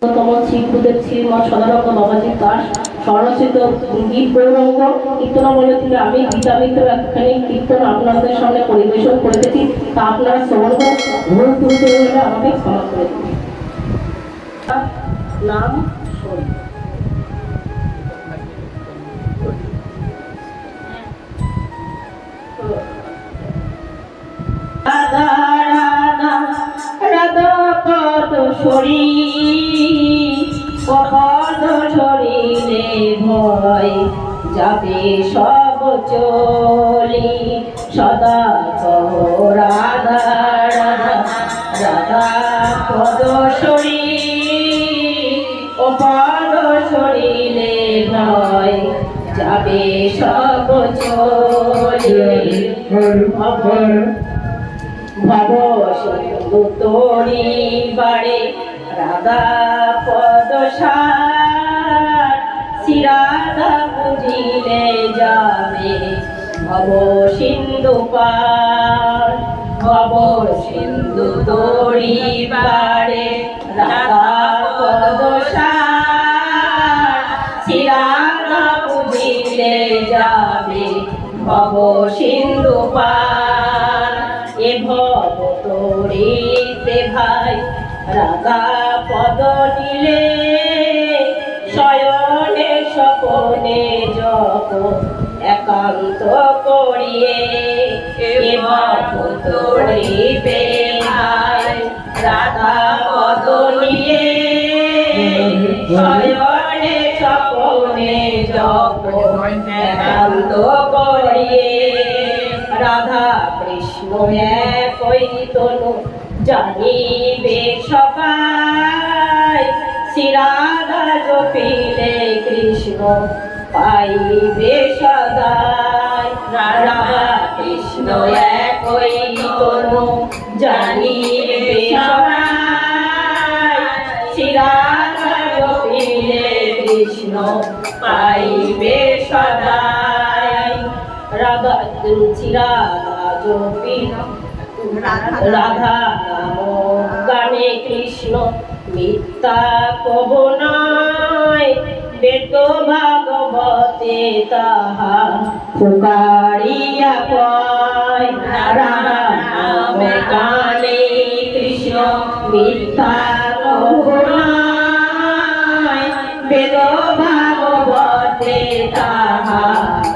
শ্রীগুরুদেব শ্রীমৎ সদানন্দ বাবাজি দাস স্বরচিত গীত গৌরঙ্গ কীর্তনাবলী থেকে আমি গীতামিত্র একখানি কীর্তন আপনাদের সামনে পরিবেশন করেছি, তা আপনারা শ্রবণ করে ভুল ত্রুটি হলে আমাকে ক্ষমা করে দিন। নাম শোন। রাধা রাধা রাধা পদ সরি পদ সরিলে ভয় যাবে সব চলি সদা কহ রাধা রাধা রাধা পদ সরি পদ সরিলে ভয় যাবে সব চলি ভব সিন্ধু তোরি বাড়ে রাধা পদ সার শ্রীরাধা বুঝিলে যাবে ভব সিন্ধু পার ভব সিন্ধু তোরি বাড়ে রাধা পদ সার শ্রীরাধা বুঝিলে যাবে ভব সিন্ধু পার এ ভব তোরিতে ভাই রাধা পদ নিলে শয়নে স্বপনে জপ একান্ত করিয়ে এ ভব তোরিতে ভাই রাধা পদ নিলে শয়নে স্বপনে জপ একান্ত করিয়ে রাধা কৃষ্ণ একই তনু জানিবে সবাই শ্রীরাধা জপিলে কৃষ্ণ পাইবে সদাই রাধা কৃষ্ণ একই তনু জানিবে সবাই শ্রীরাধা জপিলে কৃষ্ণ পাইবে সদাই রাধা শ্রীরাধা জপিল রাধা নাম গানে কৃষ্ণ মিথ্যা কব নয় বেদ ভাগবতে তাহা পুকারিয়া কয় রাধা নাম গানে কৃষ্ণ মিথ্যা কব নয় বেদ ভাগবতে তাহা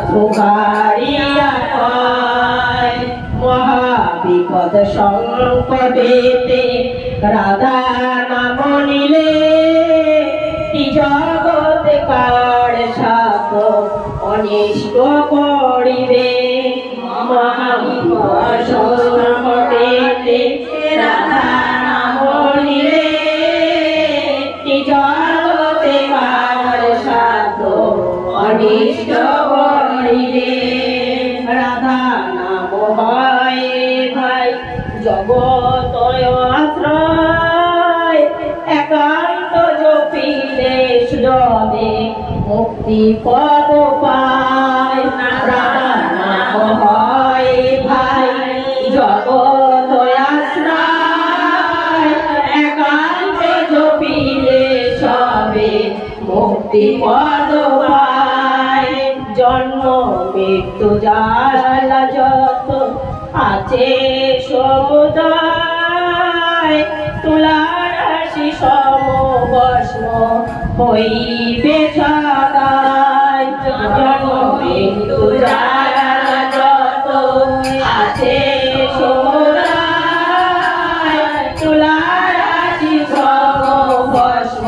পুকারিয়া কয় মহাবিপদ সংকটেতে রাধা নাম নিলে জগতে কার সাপ অনিষ্ট করিবে মহাবিপদ সংকটেতে রাধা নাম নিলে জগতে কার সাপ অনিষ্ট করিবে রাধা নাম হয় ভাই জগতয় আশ্রয় একান্ত জপিলে সুজনে মুক্তি পদ পায় রাধা নাম হয় ভাই জগতয় আশ্রয় একান্ত জপিলে সবে মুক্তি পদ পায় জন্ম মৃত্যু জ্বালা যত আছে সমুদায় তুলার রাশি সমবস্ম হইবে সদাই জন্ম মৃত্যু জ্বালা যত আছে সমুদায় তুলার রাশি সমবস্ম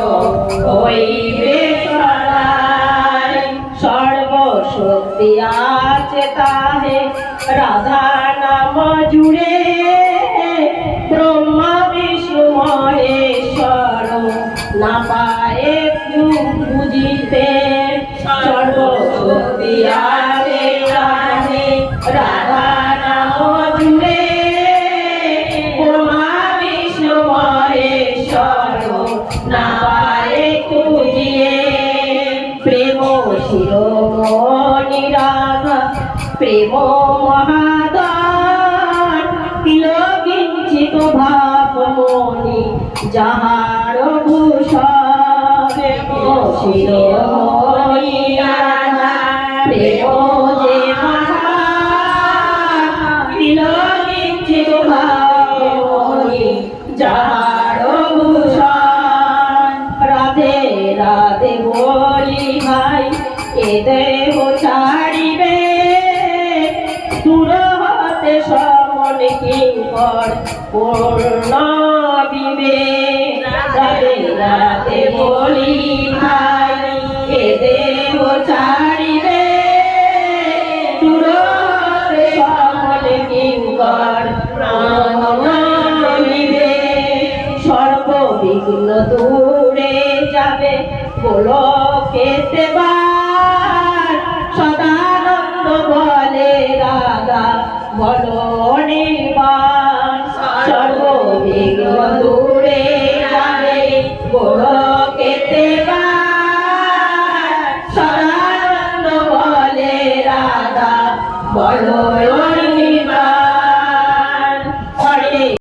হইবে সদাই সর্বশক্তি আছে তাহে রাধা নাম জুড়ে ব্রহ্মা বিষ্ণু মহেশ্বর না পায়ে বুঝিতে সর্বশক্তি আছে তাহে রাধা নাম জুড়ে ব্রহ্মা বিষ্ণু মহেশ্বর না পায়ে বুঝিয়ে প্রেম শিরোমণি রাধা প্রেম মহাদান কিঞ্চিত ভাব মনি যাহার ভূষণ শিরোমণি রাধা প্রেম যে মহা বিলকিত ভাবমণি যাহার ভূষণ রাধে রাধে বলি ভাই এ দেহ ছাড়িবে দূর হতে সমন কিঙ্কর পূর্ণ বিবেক রাধে রাধে বলি ভাই এ দেহ ছাড়িবে দূর হতে সমন কিঙ্কর পূর্ণ বিবেক সর্ববিঘ্ন দূরে যাবে গোলকেতে বার সদানন্দ বলে রাধা বলো নির্বাণ সর্ববিঘ্ন দূরে যাবে গোলকেতে বার সদানন্দ বলে রাধা বলো